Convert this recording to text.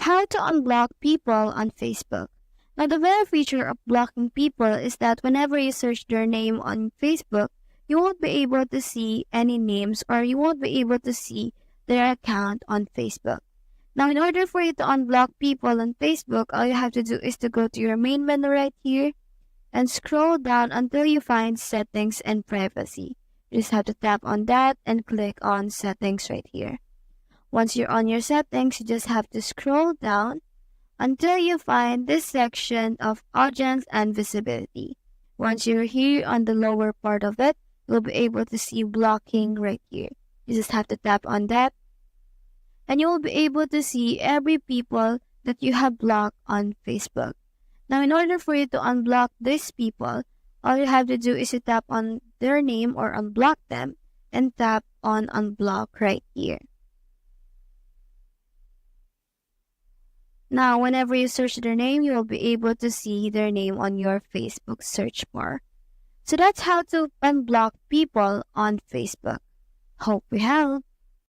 How to unblock people on Facebook. Now, the very feature of blocking people is that whenever you search their name on Facebook, you won't be able to see any names or you won't be able to see their account on Facebook. Now, in order for you to unblock people on Facebook, all you have to do is to go to your main menu right here and scroll down until you find Settings and Privacy. You just have to tap on that and click on Settings right here. Once you're on your settings, you just have to scroll down until you find this section of Audience and Visibility. Once you're here on the lower part of it, you'll be able to see blocking right here. You just have to tap on that and you will be able to see every people that you have blocked on Facebook. Now, in order for you to unblock these people, all you have to do is to tap on their name or unblock them and tap on Unblock right here. Now, whenever you search their name, you will be able to see their name on your Facebook search bar. So that's how to unblock people on Facebook. Hope we helped.